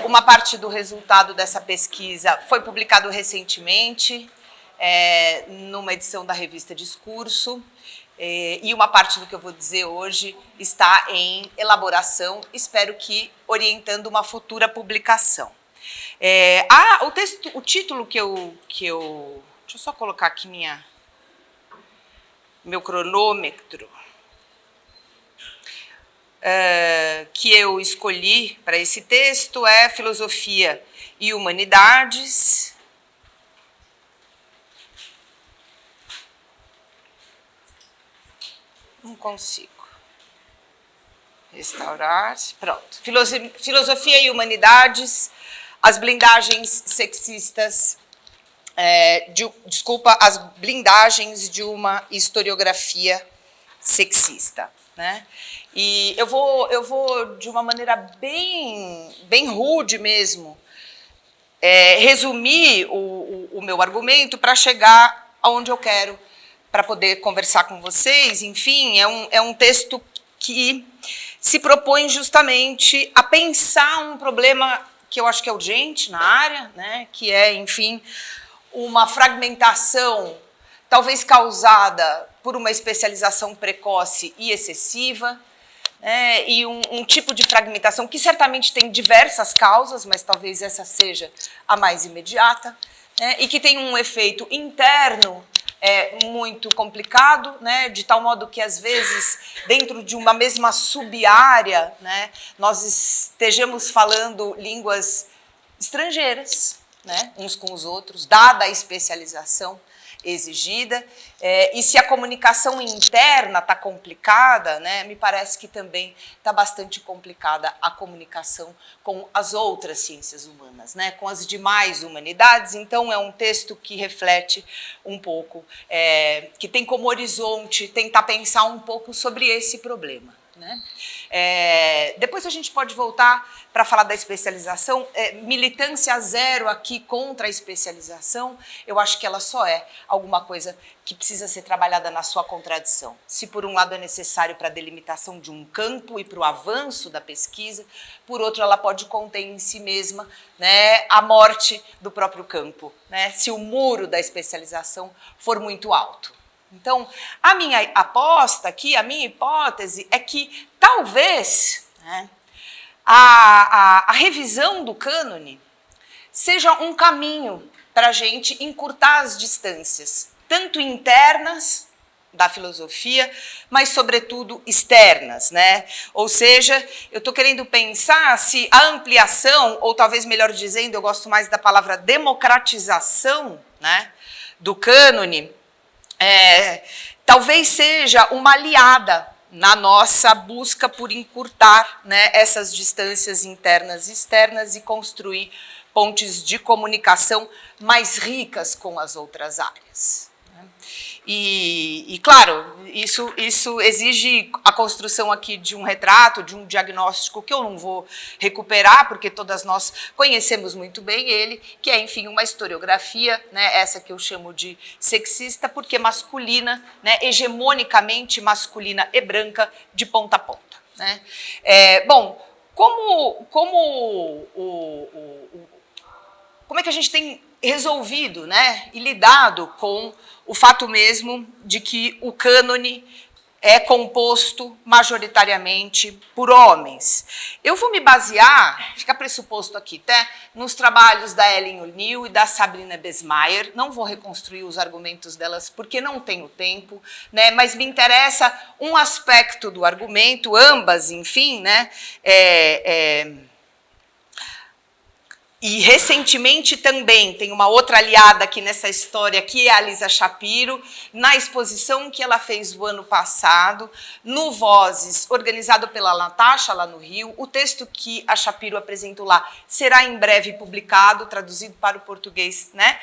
Uma parte do resultado dessa pesquisa foi publicado recentemente, numa edição da revista Discurso, e uma parte do que eu vou dizer hoje está em elaboração, espero que orientando uma futura publicação. O título que eu... Deixa eu só colocar aqui meu cronômetro. Que eu escolhi para esse texto é Filosofia e Humanidades. Não consigo restaurar. Pronto. Filosofia e Humanidades, as blindagens sexistas, as blindagens de uma historiografia sexista, né? E eu vou de uma maneira bem rude mesmo, resumir o meu argumento para chegar aonde eu quero, para poder conversar com vocês. Enfim, é um texto que se propõe justamente a pensar um problema que eu acho que é urgente na área, né? Que é, enfim, uma fragmentação talvez causada por uma especialização precoce e excessiva, e um tipo de fragmentação que certamente tem diversas causas, mas talvez essa seja a mais imediata, e que tem um efeito interno muito complicado, né, de tal modo que, às vezes, dentro de uma mesma sub-área, né, nós estejamos falando línguas estrangeiras, né, uns com os outros, dada a especialização exigida, e se a comunicação interna está complicada, né, me parece que também está bastante complicada a comunicação com as outras ciências humanas, né, com as demais humanidades. Então é um texto que reflete um pouco, que tem como horizonte tentar pensar um pouco sobre esse problema, né? Depois a gente pode voltar para falar da especialização. Militância zero aqui contra a especialização, eu acho que ela só é alguma coisa que precisa ser trabalhada na sua contradição. Se por um lado é necessário para a delimitação de um campo e para o avanço da pesquisa, por outro ela pode conter em si mesma, né, a morte do próprio campo, né, se o muro da especialização for muito alto. Então, a minha aposta aqui, a minha hipótese é que talvez, né, a revisão do cânone seja um caminho para a gente encurtar as distâncias, tanto internas da filosofia, mas sobretudo externas, né? Ou seja, eu estou querendo pensar se a ampliação, ou talvez melhor dizendo, eu gosto mais da palavra democratização, né, do cânone, talvez seja uma aliada na nossa busca por encurtar, né, essas distâncias internas e externas e construir pontes de comunicação mais ricas com as outras áreas. E claro, isso exige a construção aqui de um retrato, de um diagnóstico que eu não vou recuperar, porque todas nós conhecemos muito bem ele, que é, enfim, uma historiografia, né, essa que eu chamo de sexista, porque masculina, né, hegemonicamente masculina e branca, de ponta a ponta, né? Bom, como é que a gente tem resolvido, né, e lidado com o fato mesmo de que o cânone é composto majoritariamente por homens? Eu vou me basear, fica pressuposto aqui, tá, nos trabalhos da Ellen O'Neill e da Sabrina Besmeyer. Não vou reconstruir os argumentos delas porque não tenho tempo, né, mas me interessa um aspecto do argumento, ambas, enfim, né, e recentemente também tem uma outra aliada aqui nessa história, que é a Lisa Shapiro, na exposição que ela fez o ano passado, no Vozes, organizado pela Natasha, lá no Rio. O texto que a Shapiro apresentou lá será em breve publicado, traduzido para o português, né,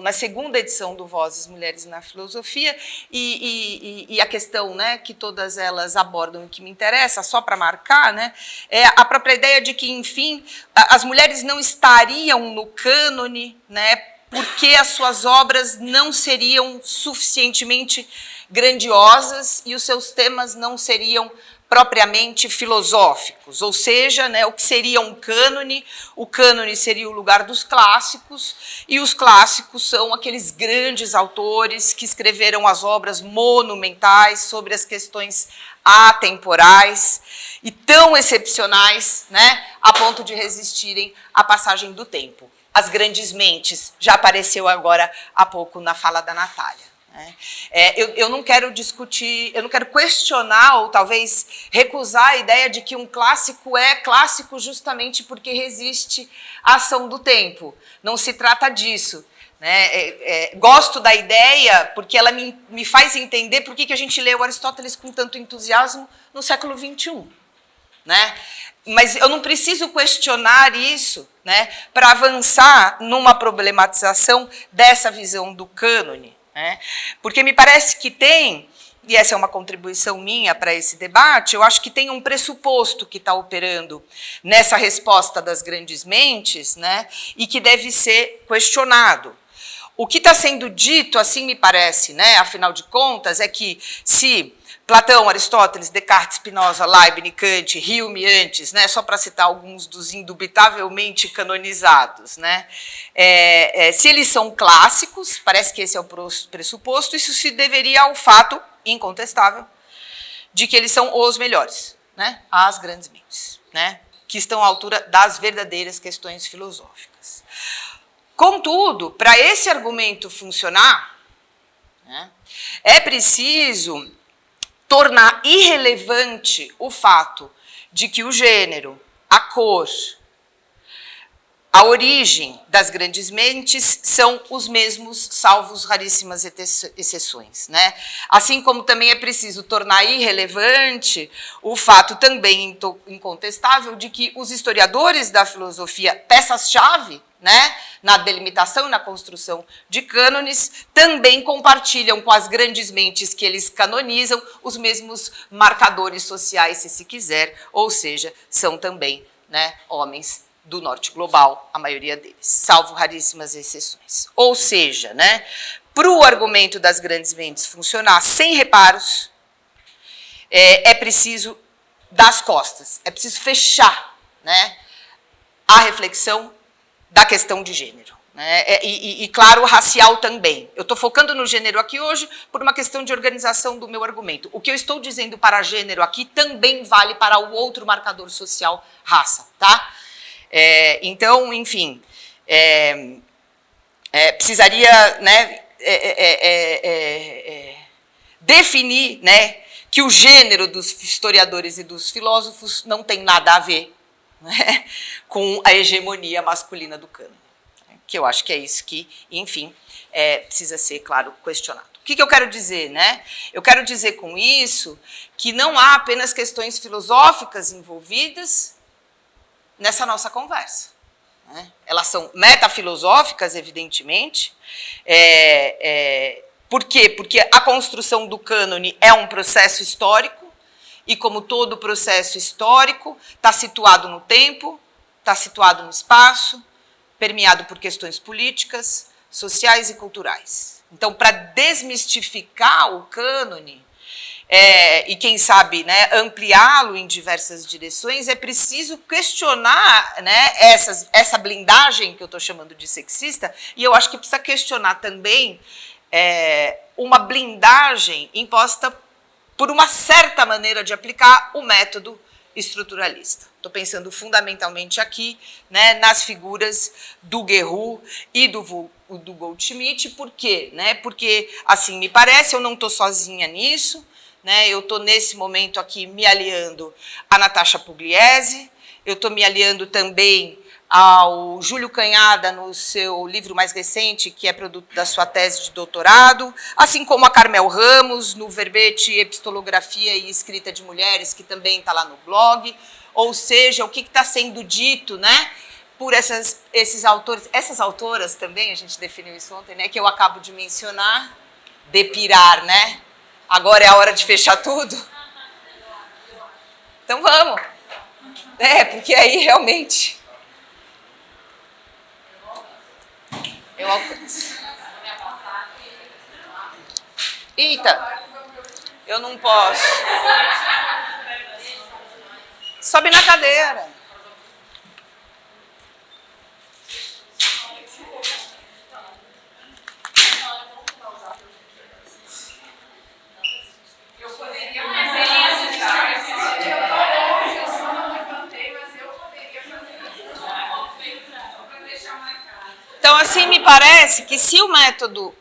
na segunda edição do Vozes, Mulheres na Filosofia, e a questão, né, que todas elas abordam e que me interessa, só para marcar, né, é a própria ideia de que, enfim, as mulheres não estariam no cânone, né, porque as suas obras não seriam suficientemente grandiosas e os seus temas não seriam propriamente filosóficos, ou seja, né, o que seria um cânone? O cânone seria o lugar dos clássicos, e os clássicos são aqueles grandes autores que escreveram as obras monumentais sobre as questões atemporais e tão excepcionais, né, a ponto de resistirem à passagem do tempo. As grandes mentes, já apareceu agora há pouco na fala da Natália. Eu não quero discutir, eu não quero questionar ou talvez recusar a ideia de que um clássico é clássico justamente porque resiste à ação do tempo. Não se trata disso. Né? Gosto da ideia porque ela me faz entender por que a gente leu Aristóteles com tanto entusiasmo no século XXI. Né? Mas eu não preciso questionar isso, né, para avançar numa problematização dessa visão do cânone. Né? Porque me parece que tem, e essa é uma contribuição minha para esse debate, eu acho que tem um pressuposto que está operando nessa resposta das grandes mentes, né, e que deve ser questionado. O que está sendo dito, assim me parece, né, afinal de contas, é que se Platão, Aristóteles, Descartes, Spinoza, Leibniz, Kant, Hume antes, né, só para citar alguns dos indubitavelmente canonizados, né, se eles são clássicos, parece que esse é o pressuposto, isso se deveria ao fato incontestável de que eles são os melhores, né, as grandes mentes, né, que estão à altura das verdadeiras questões filosóficas. Contudo, para esse argumento funcionar, né, é preciso tornar irrelevante o fato de que o gênero, a cor, a origem das grandes mentes são os mesmos, salvo raríssimas exceções. Né? Assim como também é preciso tornar irrelevante o fato também incontestável de que os historiadores da filosofia, peças-chave, né, na delimitação e na construção de cânones, também compartilham com as grandes mentes que eles canonizam os mesmos marcadores sociais, se quiser, ou seja, são também, né, homens do norte global, a maioria deles, salvo raríssimas exceções. Ou seja, né, para o argumento das grandes mentes funcionar sem reparos, é preciso dar as costas, é preciso fechar, né, a reflexão da questão de gênero. Né? E, claro, racial também. Eu estou focando no gênero aqui hoje por uma questão de organização do meu argumento. O que eu estou dizendo para gênero aqui também vale para o outro marcador social, raça. Tá? Então, enfim, precisaria, né, definir, né, que o gênero dos historiadores e dos filósofos não tem nada a ver, né, com a hegemonia masculina do cânone, que eu acho que é isso que, enfim, precisa ser, claro, questionado. O que eu quero dizer? Né? Eu quero dizer com isso que não há apenas questões filosóficas envolvidas nessa nossa conversa. Né? Elas são metafilosóficas, evidentemente. Por quê? Porque a construção do cânone é um processo histórico, e como todo processo histórico, está situado no tempo, está situado no espaço, permeado por questões políticas, sociais e culturais. Então, para desmistificar o cânone, e quem sabe, né, ampliá-lo em diversas direções, é preciso questionar, né, essa blindagem que eu estou chamando de sexista, e eu acho que precisa questionar também uma blindagem imposta por uma certa maneira de aplicar o método estruturalista. Estou pensando fundamentalmente aqui, né, nas figuras do Guerrero e do Goldschmidt. Por quê? Né? Porque, assim, me parece, eu não estou sozinha nisso, né? Eu estou, nesse momento aqui, me aliando a Natasha Pugliese, eu estou me aliando também ao Júlio Canhada no seu livro mais recente, que é produto da sua tese de doutorado, assim como a Carmel Ramos, no verbete Epistolografia e Escrita de Mulheres, que também está lá no blog. Ou seja, o que está sendo dito, né, por esses autores, essas autoras também, a gente definiu isso ontem, né, que eu acabo de mencionar, depirar, né? Agora é a hora de fechar tudo? Então vamos. Porque aí realmente eu alcanço. Eita, eu não posso. Sobe na cadeira. Então, assim, me parece que se o método,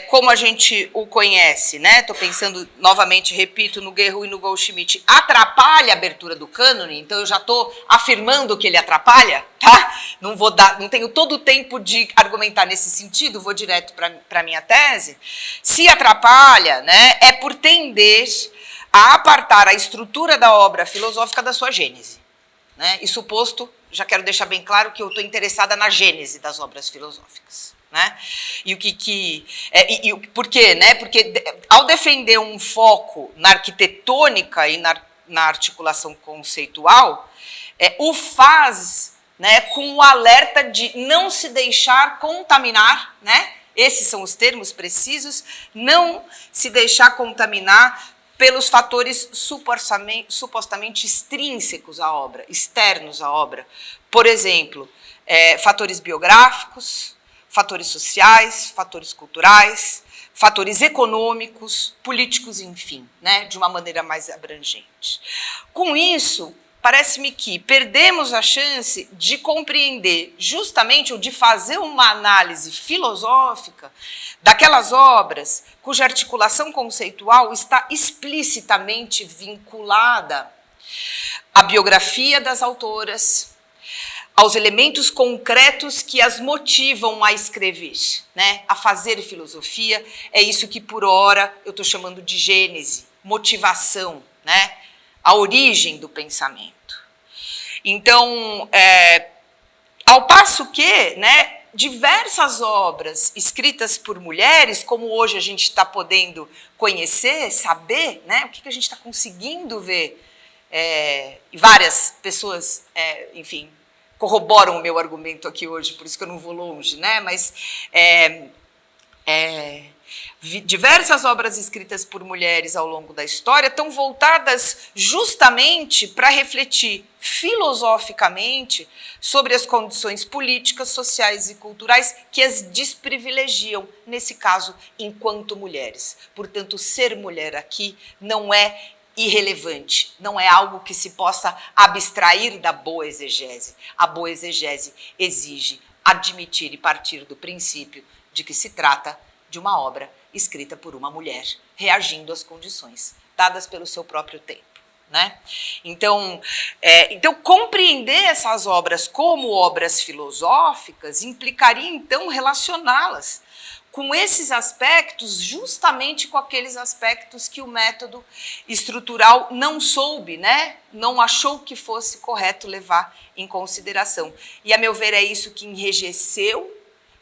como a gente o conhece, né? Estou pensando, novamente, repito, no Guerrero e no Goldschmidt, atrapalha a abertura do cânone, então eu já estou afirmando que ele atrapalha, tá? Não tenho todo o tempo de argumentar nesse sentido, vou direto para a minha tese. Se atrapalha, né, é por tender a apartar a estrutura da obra filosófica da sua gênese, né? Isso posto, já quero deixar bem claro que eu estou interessada na gênese das obras filosóficas, né? E por quê, né? Porque ao defender um foco na arquitetônica e na articulação conceitual, o faz, né, com o alerta de não se deixar contaminar, né? Esses são os termos precisos, não se deixar contaminar pelos fatores supostamente extrínsecos à obra, externos à obra. Por exemplo, fatores biográficos, fatores sociais, fatores culturais, fatores econômicos, políticos, enfim, né, de uma maneira mais abrangente. Com isso, parece-me que perdemos a chance de compreender justamente, ou de fazer uma análise filosófica daquelas obras cuja articulação conceitual está explicitamente vinculada à biografia das autoras, aos elementos concretos que as motivam a escrever, né, a fazer filosofia. É isso que, por ora, eu estou chamando de gênese, motivação, né, a origem do pensamento. Então, ao passo que, né, diversas obras escritas por mulheres, como hoje a gente está podendo conhecer, saber, né, o que a gente está conseguindo ver, e várias pessoas, enfim, corroboram o meu argumento aqui hoje, por isso que eu não vou longe, né, mas diversas obras escritas por mulheres ao longo da história estão voltadas justamente para refletir filosoficamente sobre as condições políticas, sociais e culturais que as desprivilegiam, nesse caso, enquanto mulheres. Portanto, ser mulher aqui não é irrelevante, não é algo que se possa abstrair da boa exegese. A boa exegese exige admitir e partir do princípio de que se trata de uma obra escrita por uma mulher, reagindo às condições dadas pelo seu próprio tempo, né? Então, compreender essas obras como obras filosóficas implicaria, então, relacioná-las com esses aspectos, justamente com aqueles aspectos que o método estrutural não soube, né? Não achou que fosse correto levar em consideração. E, a meu ver, é isso que enrijeceu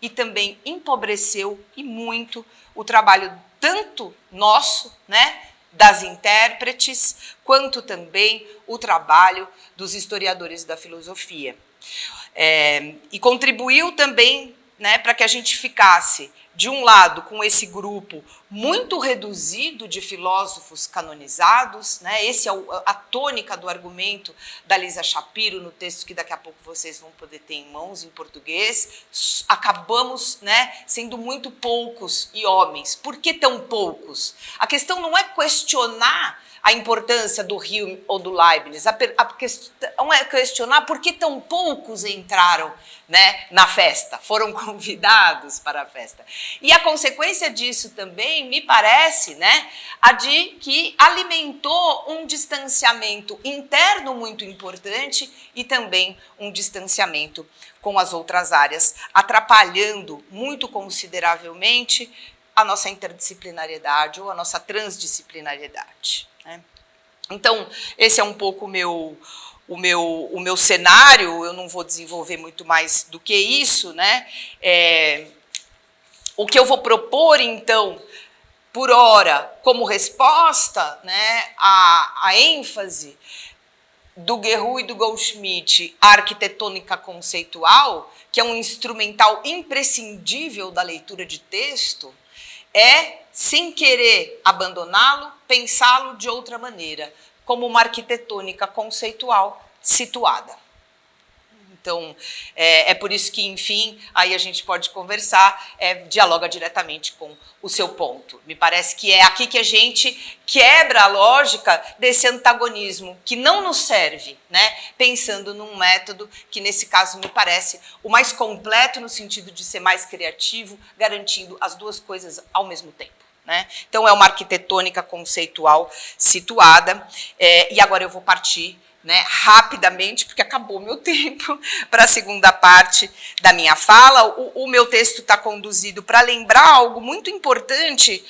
e também empobreceu e muito o trabalho tanto nosso, né, das intérpretes, quanto também o trabalho dos historiadores da filosofia. E contribuiu também, né, para que a gente ficasse, de um lado, com esse grupo muito reduzido de filósofos canonizados, né? Esse é a tônica do argumento da Lisa Shapiro, no texto que daqui a pouco vocês vão poder ter em mãos, em português. Acabamos, né, sendo muito poucos e homens. Por que tão poucos? A questão não é questionar a importância do Hume ou do Leibniz, a questão é questionar por que tão poucos entraram, né, na festa, foram convidados para a festa. E a consequência disso também, me parece, né, a de que alimentou um distanciamento interno muito importante e também um distanciamento com as outras áreas, atrapalhando muito consideravelmente a nossa interdisciplinariedade ou a nossa transdisciplinariedade, né? Então, esse é um pouco o meu cenário. Eu não vou desenvolver muito mais do que isso, né? O que eu vou propor, então, por ora, como resposta, né, à ênfase do Guerrero e do Goldschmidt, a arquitetônica conceitual, que é um instrumental imprescindível da leitura de texto, sem querer abandoná-lo, pensá-lo de outra maneira, como uma arquitetônica conceitual situada. Então, é por isso que, enfim, aí a gente pode conversar, dialoga diretamente com o seu ponto. Me parece que é aqui que a gente quebra a lógica desse antagonismo, que não nos serve, né? Pensando num método que, nesse caso, me parece o mais completo no sentido de ser mais criativo, garantindo as duas coisas ao mesmo tempo. Né? Então, é uma arquitetônica conceitual situada, e agora eu vou partir, né, rapidamente, porque acabou meu tempo, para a segunda parte da minha fala. O meu texto está conduzido para lembrar algo muito importante,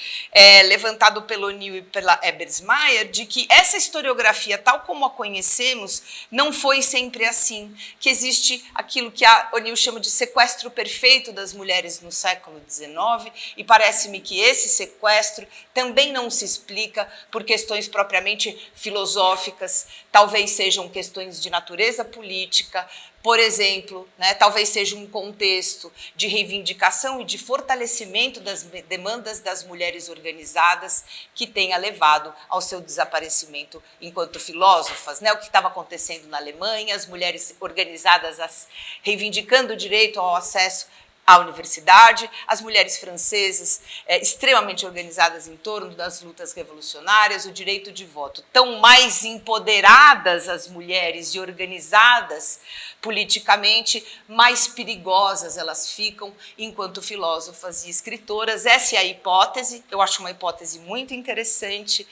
levantado pelo O'Neill e pela Ebersmeyer, de que essa historiografia, tal como a conhecemos, não foi sempre assim, que existe aquilo que a O'Neill chama de sequestro perfeito das mulheres no século XIX, e parece-me que esse sequestro também não se explica por questões propriamente filosóficas, talvez sejam questões de natureza política, por exemplo, né, talvez seja um contexto de reivindicação e de fortalecimento das demandas das mulheres organizadas que tenha levado ao seu desaparecimento enquanto filósofas, né, o que estava acontecendo na Alemanha, as mulheres organizadas reivindicando o direito ao acesso à universidade, as mulheres francesas extremamente organizadas em torno das lutas revolucionárias, o direito de voto. Tão mais empoderadas as mulheres e organizadas politicamente, mais perigosas elas ficam enquanto filósofas e escritoras. Essa é a hipótese, eu acho uma hipótese muito interessante,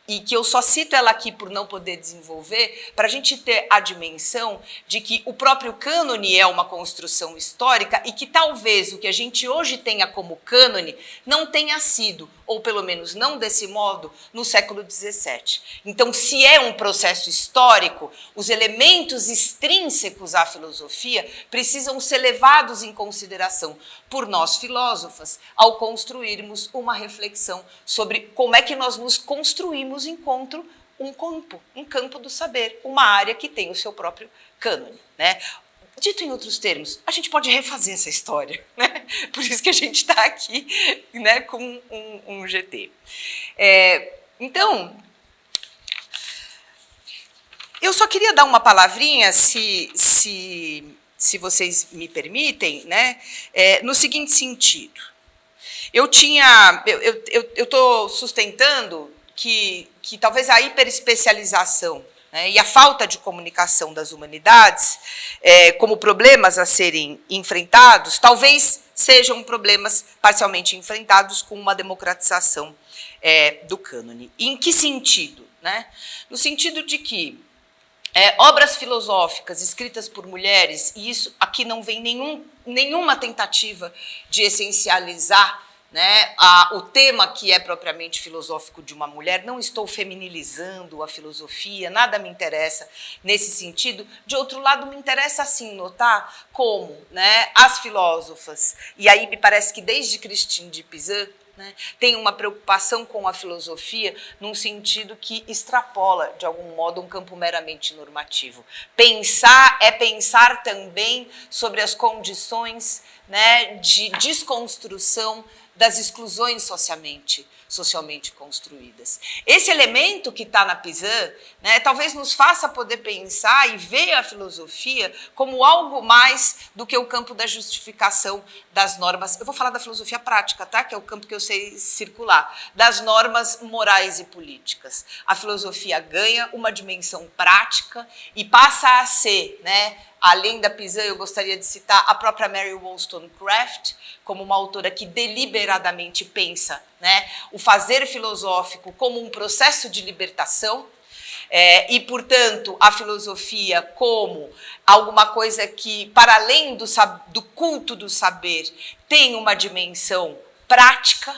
e que eu só cito ela aqui por não poder desenvolver, para a gente ter a dimensão de que o próprio cânone é uma construção histórica e que talvez o que a gente hoje tenha como cânone não tenha sido, ou pelo menos não desse modo, no século XVII. Então, se é um processo histórico, os elementos extrínsecos à filosofia precisam ser levados em consideração por nós filósofas ao construirmos uma reflexão sobre como é que nós nos construímos enquanto um campo do saber, uma área que tem o seu próprio cânone, né? Dito em outros termos, a gente pode refazer essa história, né? Por isso que a gente está aqui, né, com um GT. Então, eu só queria dar uma palavrinha, se vocês me permitem, né, no seguinte sentido. Eu estou sustentando que talvez a hiperespecialização, né, e a falta de comunicação das humanidades, como problemas a serem enfrentados, talvez sejam problemas parcialmente enfrentados com uma democratização do cânone. E em que sentido? Né? No sentido de que obras filosóficas escritas por mulheres, e isso aqui não vem nenhuma tentativa de essencializar, né, o tema que é propriamente filosófico de uma mulher, não estou feminilizando a filosofia, nada me interessa nesse sentido. De outro lado, me interessa sim notar como, né, as filósofas, e aí me parece que desde Christine de Pizan, né, tem uma preocupação com a filosofia num sentido que extrapola, de algum modo, um campo meramente normativo. Pensar é pensar também sobre as condições, né, de desconstrução das exclusões socialmente construídas. Esse elemento que está na Pizan, né, talvez nos faça poder pensar e ver a filosofia como algo mais do que o campo da justificação das normas. Eu vou falar da filosofia prática, tá? Que é o campo que eu sei circular, das normas morais e políticas. A filosofia ganha uma dimensão prática e passa a ser, né, além da Pizan, eu gostaria de citar a própria Mary Wollstonecraft, como uma autora que deliberadamente pensa, né, o fazer filosófico como um processo de libertação, e, portanto, a filosofia como alguma coisa que, para além do culto do saber, tem uma dimensão prática,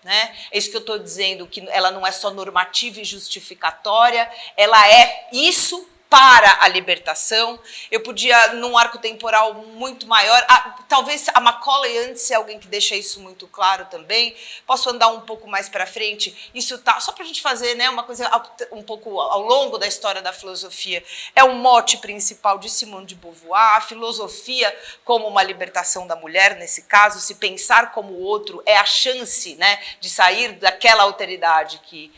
né? É isso que eu estou dizendo, que ela não é só normativa e justificatória, ela é isso para a libertação. Eu podia, num arco temporal muito maior, talvez a Macaulay antes ser alguém que deixa isso muito claro também. Posso andar um pouco mais para frente? Isso tá, só para a gente fazer, né, uma coisa um pouco ao longo da história da filosofia. É o mote principal de Simone de Beauvoir, a filosofia como uma libertação da mulher, nesse caso, se pensar como o outro é a chance, né, de sair daquela alteridade que...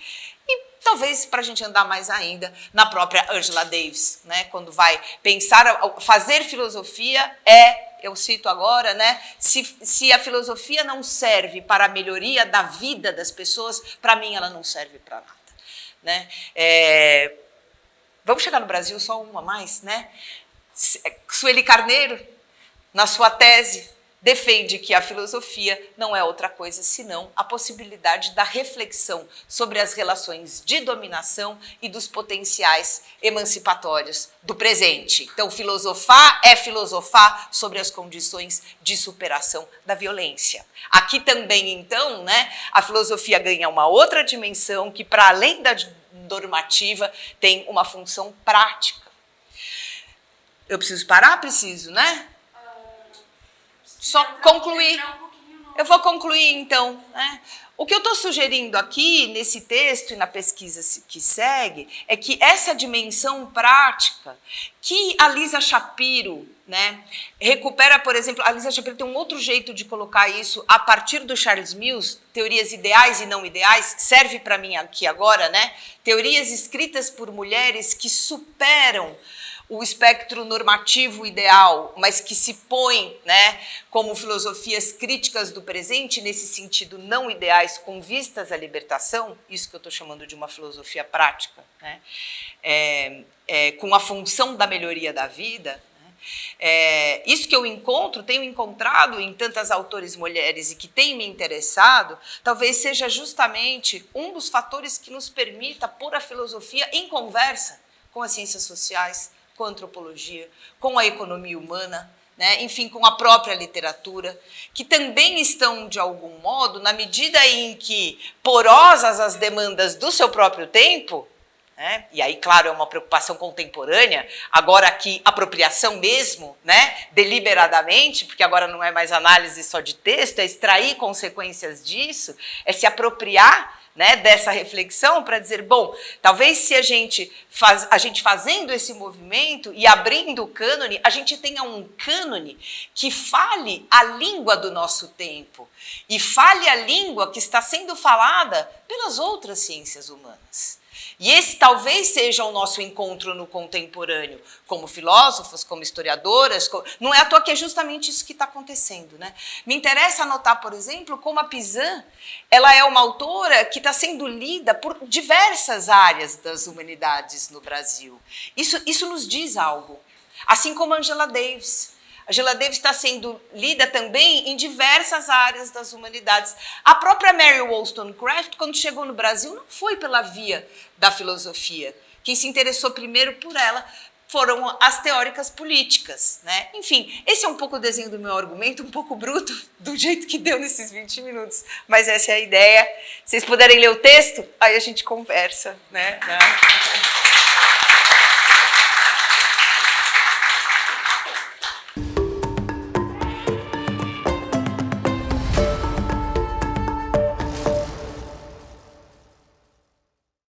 Talvez para a gente andar mais ainda na própria Angela Davis, né? Quando vai pensar, fazer filosofia eu cito agora, né? Se a filosofia não serve para a melhoria da vida das pessoas, para mim ela não serve para nada, né? Vamos chegar no Brasil, só uma mais, né? Sueli Carneiro, na sua tese, defende que a filosofia não é outra coisa senão a possibilidade da reflexão sobre as relações de dominação e dos potenciais emancipatórios do presente. Então, filosofar é filosofar sobre as condições de superação da violência. Aqui também, então, né, a filosofia ganha uma outra dimensão que, para além da normativa, tem uma função prática. Eu preciso parar? Preciso, né? Só concluir. Eu vou concluir, então, né? O que eu estou sugerindo aqui, nesse texto e na pesquisa que segue, é que essa dimensão prática, que a Lisa Shapiro, né, recupera, por exemplo, a Lisa Shapiro tem um outro jeito de colocar isso a partir do Charles Mills, teorias ideais e não ideais, serve para mim aqui agora, né? Teorias escritas por mulheres que superam o espectro normativo ideal, mas que se põe, né, como filosofias críticas do presente, nesse sentido não ideais, com vistas à libertação, isso que eu estou chamando de uma filosofia prática, né, com a função da melhoria da vida. Né, isso que eu tenho encontrado em tantas autores mulheres e que tem me interessado, talvez seja justamente um dos fatores que nos permita pôr a filosofia em conversa com as ciências sociais, com a antropologia, com a economia humana, né? Enfim, com a própria literatura, que também estão, de algum modo, na medida em que porosas as demandas do seu próprio tempo, né? E aí, claro, é uma preocupação contemporânea, agora aqui, apropriação mesmo, né? Deliberadamente, porque agora não é mais análise só de texto, é extrair consequências disso, é se apropriar, né, dessa reflexão para dizer, bom, talvez se a gente fazendo esse movimento e abrindo o cânone, a gente tenha um cânone que fale a língua do nosso tempo e fale a língua que está sendo falada pelas outras ciências humanas. E esse talvez seja o nosso encontro no contemporâneo, como filósofos, como historiadoras. Não é à toa que é justamente isso que está acontecendo, né? Me interessa anotar, por exemplo, como a Pizan, ela é uma autora que está sendo lida por diversas áreas das humanidades no Brasil. Isso nos diz algo. Assim como a Angela Davis. A Angela Davis está sendo lida também em diversas áreas das humanidades. A própria Mary Wollstonecraft, quando chegou no Brasil, não foi pela via da filosofia. Quem se interessou primeiro por ela foram as teóricas políticas, né? Enfim, esse é um pouco o desenho do meu argumento, um pouco bruto, do jeito que deu nesses 20 minutos. Mas essa é a ideia. Se vocês puderem ler o texto, aí a gente conversa, né?